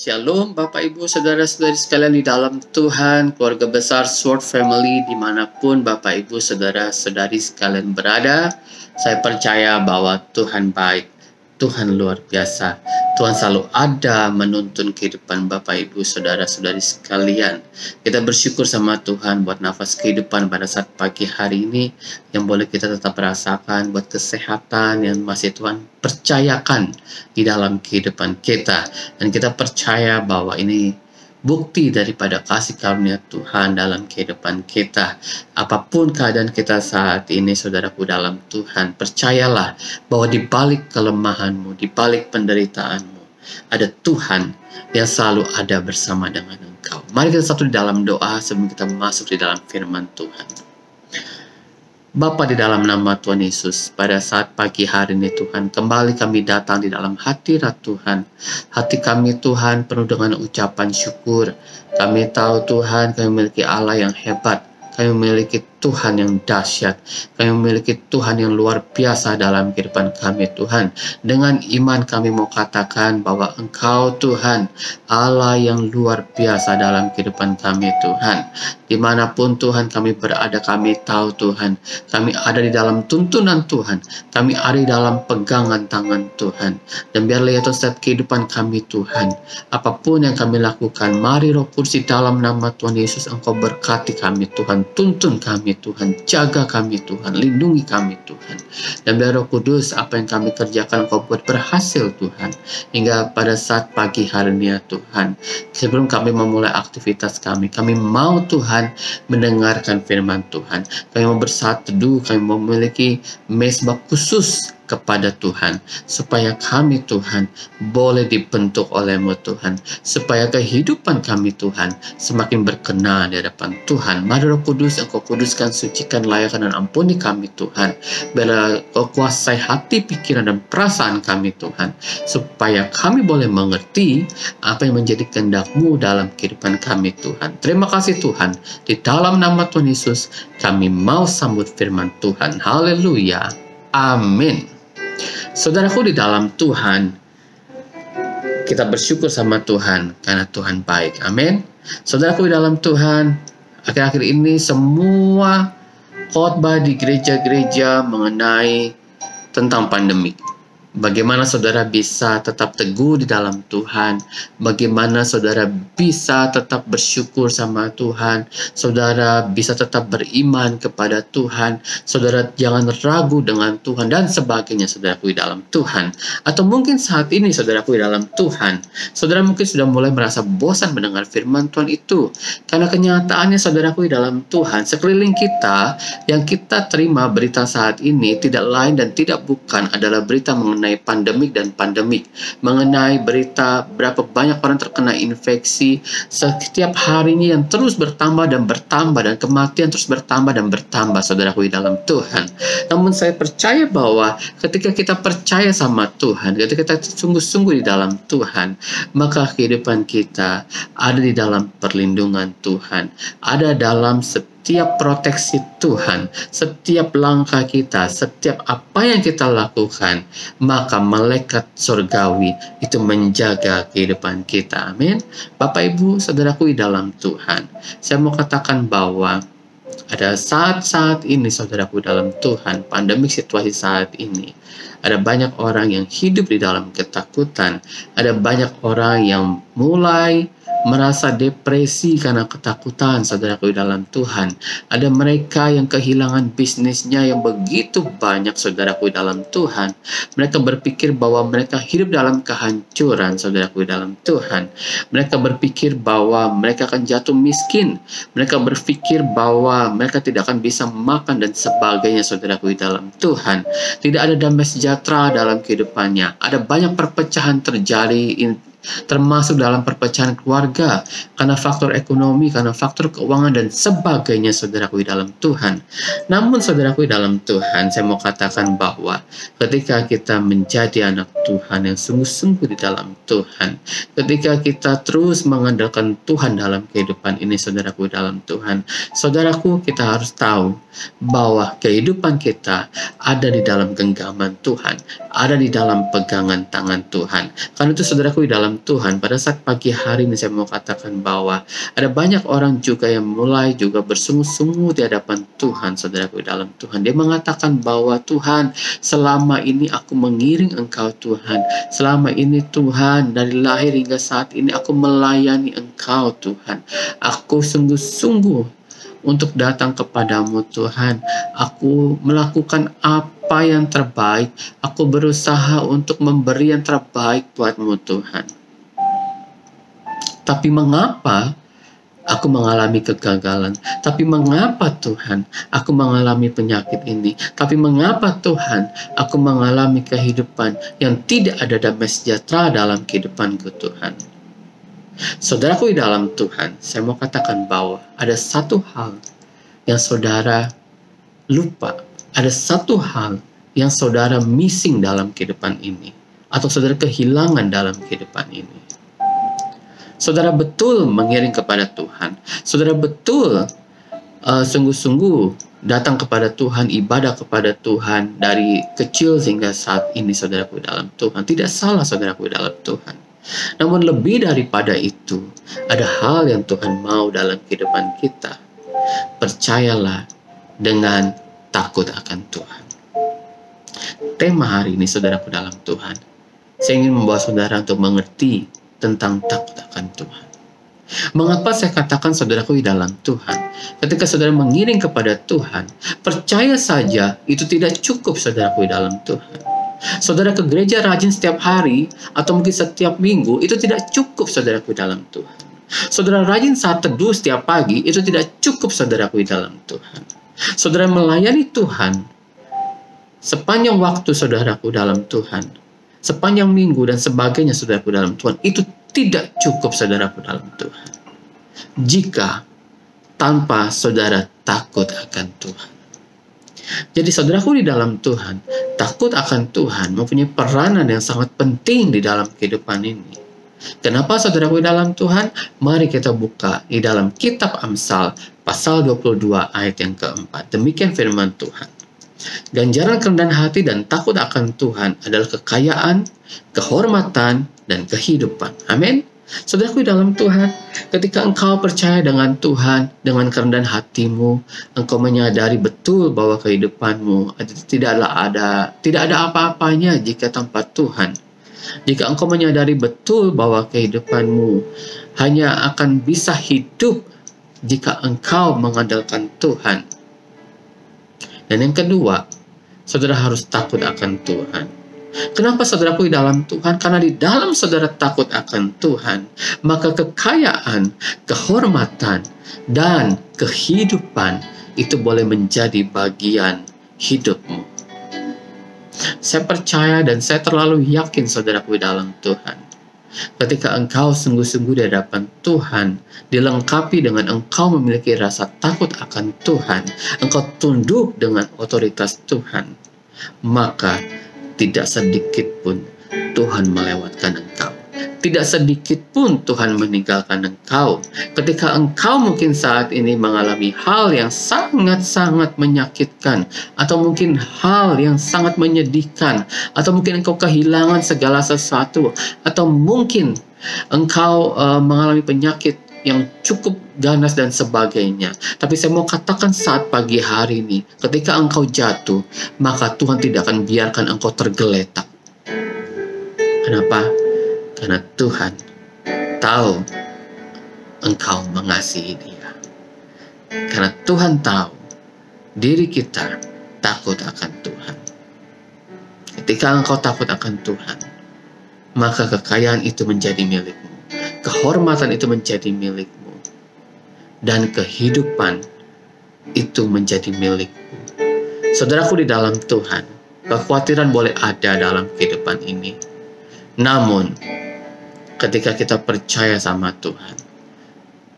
Shalom Bapak Ibu Saudara-saudari sekalian di dalam Tuhan, keluarga besar Sword Family dimanapun Bapak Ibu Saudara-saudari sekalian berada. Saya percaya bahwa Tuhan baik, Tuhan luar biasa, Tuhan selalu ada menuntun kehidupan Bapak Ibu Saudara-saudari sekalian. Kita bersyukur sama Tuhan buat nafas kehidupan pada saat pagi hari ini yang boleh kita tetap rasakan, buat kesehatan yang masih Tuhan percayakan di dalam kehidupan kita. Dan kita percaya bahwa ini bukti daripada kasih karunia Tuhan dalam kehidupan kita. Apapun keadaan kita saat ini, saudaraku dalam Tuhan, percayalah bahwa di balik kelemahanmu, di balik penderitaanmu, ada Tuhan yang selalu ada bersama dengan engkau. Mari kita satu di dalam doa sebelum kita masuk di dalam firman Tuhan. Bapa, di dalam nama Tuhan Yesus, pada saat pagi hari ini Tuhan, kembali kami datang di dalam hadirat Tuhan. Hati kami Tuhan penuh dengan ucapan syukur. Kami tahu Tuhan kami memiliki Allah yang hebat. Kami memiliki Tuhan yang dahsyat. Kami memiliki Tuhan yang luar biasa dalam kehidupan kami Tuhan. Dengan iman kami mau katakan bahwa Engkau Tuhan Allah yang luar biasa dalam kehidupan kami Tuhan. Dimanapun Tuhan kami berada, kami tahu Tuhan kami ada di dalam tuntunan Tuhan. Kami ada di dalam pegangan tangan Tuhan. Dan biarlah ya Tuhan setiap kehidupan kami Tuhan, apapun yang kami lakukan, mari Roh Kudus di dalam nama Tuhan Yesus Engkau berkati kami Tuhan. Tuntun kami Tuhan, jaga kami Tuhan, lindungi kami Tuhan. Dan biar Roh Kudus apa yang kami kerjakan Engkau buat berhasil Tuhan. Hingga pada saat pagi hari ini ya Tuhan, sebelum kami memulai aktivitas kami mau Tuhan mendengarkan firman Tuhan. Kami mau bersaat teduh, kami mau memiliki mezbah khusus kepada Tuhan, supaya kami Tuhan boleh dibentuk oleh-Mu Tuhan, supaya kehidupan kami Tuhan semakin berkenan di hadapan Tuhan. Mari Roh Kudus Engkau kuduskan, sucikan, layakkan dan ampuni kami Tuhan. Biarlah Engkau kuasai hati, pikiran dan perasaan kami Tuhan, supaya kami boleh mengerti apa yang menjadi kehendak-Mu dalam kehidupan kami Tuhan. Terima kasih Tuhan, di dalam nama Tuhan Yesus kami mau sambut firman Tuhan. Haleluya, amin. Saudaraku di dalam Tuhan, kita bersyukur sama Tuhan karena Tuhan baik. Amin. Saudaraku di dalam Tuhan, akhir-akhir ini semua khotbah di gereja-gereja mengenai tentang pandemi. Bagaimana saudara bisa tetap teguh di dalam Tuhan, bagaimana saudara bisa tetap bersyukur sama Tuhan, saudara bisa tetap beriman kepada Tuhan, saudara jangan ragu dengan Tuhan, dan sebagainya saudaraku di dalam Tuhan. Atau mungkin saat ini saudaraku di dalam Tuhan, saudara mungkin sudah mulai merasa bosan mendengar firman Tuhan itu, karena kenyataannya saudaraku di dalam Tuhan, sekeliling kita yang kita terima berita saat ini tidak lain dan tidak bukan adalah berita mengenai pandemik dan pandemik, mengenai berita berapa banyak orang terkena infeksi setiap harinya yang terus bertambah dan bertambah, dan kematian terus bertambah dan bertambah saudaraku di dalam Tuhan. Namun saya percaya bahwa ketika kita percaya sama Tuhan, ketika kita sungguh-sungguh di dalam Tuhan, maka kehidupan kita ada di dalam perlindungan Tuhan, ada dalam setiap proteksi Tuhan, setiap langkah kita, setiap apa yang kita lakukan, maka malaikat surgawi itu menjaga kehidupan kita. Amin. Bapak Ibu saudaraku di dalam Tuhan, saya mau katakan bahwa ada saat-saat ini saudaraku dalam Tuhan, pandemik situasi saat ini, ada banyak orang yang hidup di dalam ketakutan, ada banyak orang yang mulai merasa depresi karena ketakutan saudaraku di dalam Tuhan. Ada mereka yang kehilangan bisnisnya yang begitu banyak saudaraku di dalam Tuhan. Mereka berpikir bahwa mereka hidup dalam kehancuran saudaraku di dalam Tuhan. Mereka berpikir bahwa mereka akan jatuh miskin. Mereka berpikir bahwa mereka tidak akan bisa makan dan sebagainya saudaraku di dalam Tuhan. Tidak ada damai sejahtera dalam kehidupannya. Ada banyak perpecahan terjadi, termasuk dalam perpecahan keluarga, karena faktor ekonomi, karena faktor keuangan dan sebagainya saudaraku di dalam Tuhan. Namun saudaraku di dalam Tuhan, saya mau katakan bahwa ketika kita menjadi anak Tuhan yang sungguh-sungguh di dalam Tuhan, ketika kita terus mengandalkan Tuhan dalam kehidupan ini saudaraku di dalam Tuhan, saudaraku kita harus tahu bahwa kehidupan kita ada di dalam genggaman Tuhan, ada di dalam pegangan tangan Tuhan. Karena itu saudaraku di dalam dalam Tuhan, pada saat pagi hari ini saya mau katakan bahwa ada banyak orang juga yang mulai juga bersungguh-sungguh di hadapan Tuhan, saudaraku di dalam Tuhan. Dia mengatakan bahwa Tuhan, selama ini aku mengiring Engkau Tuhan. Selama ini Tuhan, dari lahir hingga saat ini aku melayani Engkau Tuhan. Aku sungguh-sungguh untuk datang kepadamu Tuhan. Aku melakukan apa yang terbaik. Aku berusaha untuk memberi yang terbaik buatmu Tuhan. Tapi mengapa aku mengalami kegagalan? Tapi mengapa Tuhan aku mengalami penyakit ini? Tapi mengapa Tuhan aku mengalami kehidupan yang tidak ada damai sejahtera dalam kehidupanku Tuhan? Saudaraku di dalam Tuhan, saya mau katakan bahwa ada satu hal yang saudara lupa. Ada satu hal yang saudara missing dalam kehidupan ini. Atau saudara kehilangan dalam kehidupan ini. Saudara betul mengiring kepada Tuhan. Saudara betul sungguh-sungguh datang kepada Tuhan, ibadah kepada Tuhan dari kecil hingga saat ini saudaraku dalam Tuhan. Tidak salah saudaraku dalam Tuhan. Namun lebih daripada itu, ada hal yang Tuhan mau dalam kehidupan kita. Percayalah dengan takut akan Tuhan. Tema hari ini saudaraku dalam Tuhan, saya ingin membawa saudara untuk mengerti tentang takut akan Tuhan. Mengapa saya katakan saudaraku di dalam Tuhan? Ketika saudara mengiring kepada Tuhan, percaya saja itu tidak cukup saudaraku di dalam Tuhan. Saudara ke gereja rajin setiap hari atau mungkin setiap minggu, itu tidak cukup saudaraku dalam Tuhan. Saudara rajin saat teduh setiap pagi, itu tidak cukup saudaraku dalam Tuhan. Saudara melayani Tuhan sepanjang waktu saudaraku dalam Tuhan, sepanjang minggu dan sebagainya saudaraku dalam Tuhan, itu tidak cukup saudaraku dalam Tuhan. Jika tanpa saudara takut akan Tuhan. Jadi saudaraku di dalam Tuhan, takut akan Tuhan mempunyai peranan yang sangat penting di dalam kehidupan ini. Kenapa saudaraku di dalam Tuhan? Mari kita buka di dalam kitab Amsal pasal 22 ayat yang keempat. Demikian firman Tuhan. Ganjaran kerendahan hati dan takut akan Tuhan adalah kekayaan, kehormatan, dan kehidupan. Amin. Saudaraku di dalam Tuhan, ketika engkau percaya dengan Tuhan, dengan kerendahan hatimu, engkau menyadari betul bahwa kehidupanmu tidak ada apa-apanya jika tanpa Tuhan. Jika engkau menyadari betul bahwa kehidupanmu hanya akan bisa hidup jika engkau mengandalkan Tuhan. Dan yang kedua, saudara harus takut akan Tuhan. Kenapa saudaraku di dalam Tuhan? Karena di dalam saudara takut akan Tuhan, maka kekayaan, kehormatan, dan kehidupan itu boleh menjadi bagian hidupmu. Saya percaya dan saya terlalu yakin saudaraku di dalam Tuhan. Ketika engkau sungguh-sungguh di hadapan Tuhan, dilengkapi dengan engkau memiliki rasa takut akan Tuhan, engkau tunduk dengan otoritas Tuhan, maka tidak sedikit pun Tuhan melewatkan engkau. Tidak sedikit pun Tuhan meninggalkan engkau. Ketika engkau mungkin saat ini mengalami hal yang sangat-sangat menyakitkan, atau mungkin hal yang sangat menyedihkan, atau mungkin engkau kehilangan segala sesuatu, atau mungkin engkau mengalami penyakit yang cukup ganas dan sebagainya. Tapi saya mau katakan saat pagi hari ini, ketika engkau jatuh, maka Tuhan tidak akan biarkan engkau tergeletak. Kenapa? Karena Tuhan tahu engkau mengasihi Dia. Karena Tuhan tahu diri kita takut akan Tuhan. Ketika engkau takut akan Tuhan, maka kekayaan itu menjadi milikmu. Kehormatan itu menjadi milikmu. Dan kehidupan itu menjadi milikmu. Saudaraku di dalam Tuhan, kekhawatiran boleh ada dalam kehidupan ini. Namun, ketika kita percaya sama Tuhan,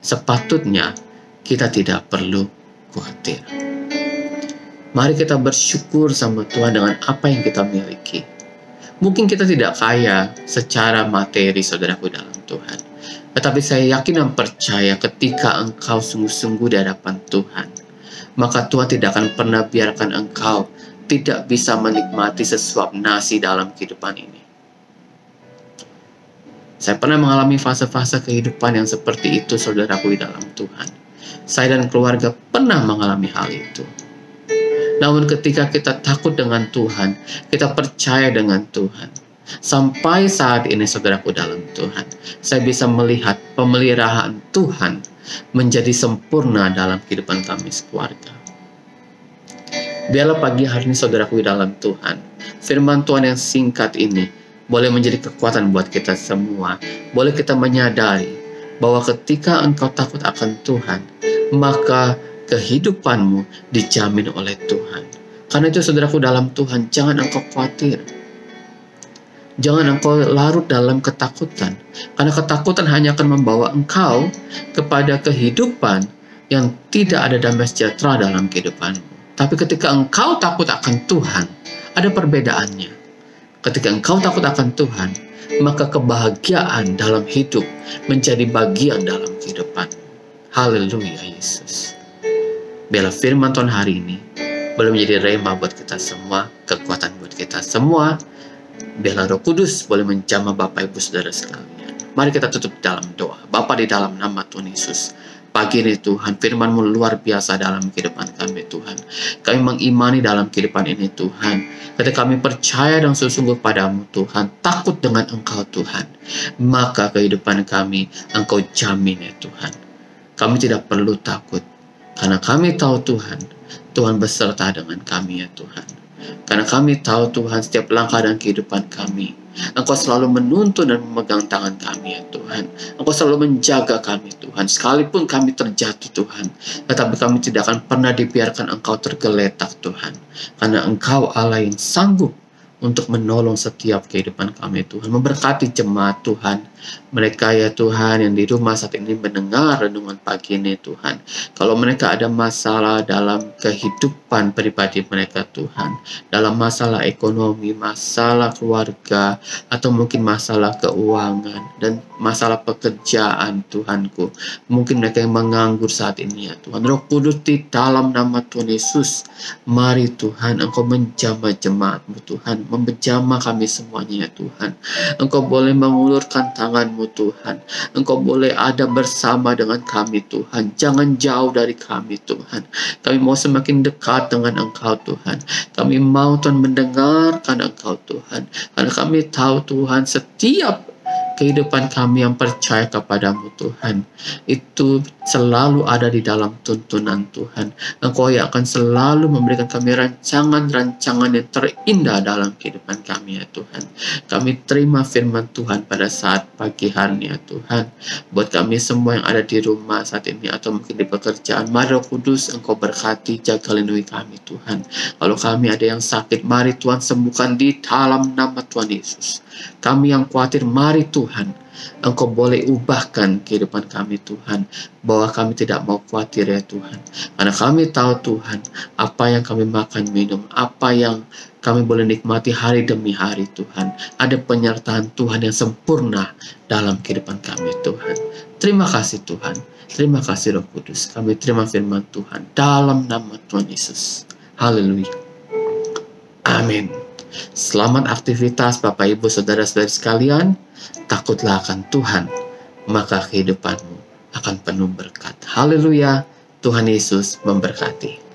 sepatutnya kita tidak perlu khawatir. Mari kita bersyukur sama Tuhan dengan apa yang kita miliki. Mungkin kita tidak kaya secara materi, saudaraku dalam Tuhan. Tetapi saya yakin dan percaya ketika engkau sungguh-sungguh di hadapan Tuhan, maka Tuhan tidak akan pernah biarkan engkau tidak bisa menikmati sesuap nasi dalam kehidupan ini. Saya pernah mengalami fase-fase kehidupan yang seperti itu, saudaraku, di dalam Tuhan. Saya dan keluarga pernah mengalami hal itu. Namun ketika kita takut dengan Tuhan, kita percaya dengan Tuhan, sampai saat ini, saudaraku, dalam Tuhan, saya bisa melihat pemeliharaan Tuhan menjadi sempurna dalam kehidupan kami sekeluarga. Biarlah pagi hari ini, saudaraku, di dalam Tuhan, firman Tuhan yang singkat ini boleh menjadi kekuatan buat kita semua. Boleh kita menyadari bahwa ketika engkau takut akan Tuhan, maka kehidupanmu dijamin oleh Tuhan. Karena itu, saudaraku, dalam Tuhan, jangan engkau khawatir. Jangan engkau larut dalam ketakutan. Karena ketakutan hanya akan membawa engkau kepada kehidupan yang tidak ada damai sejahtera dalam kehidupanmu. Tapi ketika engkau takut akan Tuhan, ada perbedaannya. Ketika engkau takut akan Tuhan, maka kebahagiaan dalam hidup menjadi bagian dalam kehidupanmu. Haleluya, Yesus. Biarlah firman Tuhan hari ini boleh menjadi rema buat kita semua, kekuatan buat kita semua. Biarlah Roh Kudus boleh menjamah Bapak Ibu Saudara sekalian. Mari kita tutup dalam doa. Bapa, di dalam nama Tuhan Yesus, pagi ini Tuhan, firman-Mu luar biasa dalam kehidupan kami Tuhan. Kami mengimani dalam kehidupan ini Tuhan. Ketika kami percaya dan sungguh padamu Tuhan, takut dengan Engkau Tuhan, maka kehidupan kami Engkau jamin ya Tuhan. Kami tidak perlu takut, karena kami tahu Tuhan, Tuhan beserta dengan kami ya Tuhan. Karena kami tahu Tuhan, setiap langkah dan kehidupan kami, Engkau selalu menuntun dan memegang tangan kami ya Tuhan. Engkau selalu menjaga kami Tuhan. Sekalipun kami terjatuh Tuhan, tetapi kami tidak akan pernah dibiarkan Engkau tergeletak Tuhan. Karena Engkau Allah yang sanggup untuk menolong setiap kehidupan kami Tuhan. Memberkati jemaat Tuhan, mereka ya Tuhan yang di rumah saat ini mendengar renungan pagi ini Tuhan. Kalau mereka ada masalah dalam kehidupan pribadi mereka Tuhan, dalam masalah ekonomi, masalah keluarga, atau mungkin masalah keuangan dan masalah pekerjaan Tuhanku, mungkin mereka yang menganggur saat ini ya Tuhan, Roh Kudus di dalam nama Tuhan Yesus, mari Tuhan Engkau menjamah jemaat-Mu Tuhan, menjamah kami semuanya ya Tuhan. Engkau boleh mengulurkan tangan-Mu Tuhan, Engkau boleh ada bersama dengan kami Tuhan, jangan jauh dari kami Tuhan. Kami mau semakin dekat dengan Engkau Tuhan. Kami mau Tuhan mendengarkan Engkau Tuhan, karena kami tahu Tuhan setiap kehidupan kami yang percaya kepadamu Tuhan, itu selalu ada di dalam tuntunan Tuhan. Engkau yang akan selalu memberikan kami rancangan-rancangan yang terindah dalam kehidupan kami ya Tuhan. Kami terima firman Tuhan pada saat pagi hari ya Tuhan. Buat kami semua yang ada di rumah saat ini atau mungkin di pekerjaan, mari Roh Kudus Engkau berkati, jaga lindungi kami Tuhan. Kalau kami ada yang sakit, mari Tuhan sembuhkan di dalam nama Tuhan Yesus. Kami yang khawatir, mari Tuhan Engkau boleh ubahkan kehidupan kami Tuhan, bahwa kami tidak mau khawatir ya Tuhan, karena kami tahu Tuhan apa yang kami makan minum, apa yang kami boleh nikmati hari demi hari Tuhan, ada penyertaan Tuhan yang sempurna dalam kehidupan kami Tuhan. Terima kasih Tuhan, terima kasih Roh Kudus. Kami terima firman Tuhan dalam nama Tuhan Yesus. Haleluya, amin. Selamat aktivitas Bapak Ibu Saudara-saudari sekalian. Takutlah akan Tuhan, maka kehidupanmu akan penuh berkat. Haleluya, Tuhan Yesus memberkati.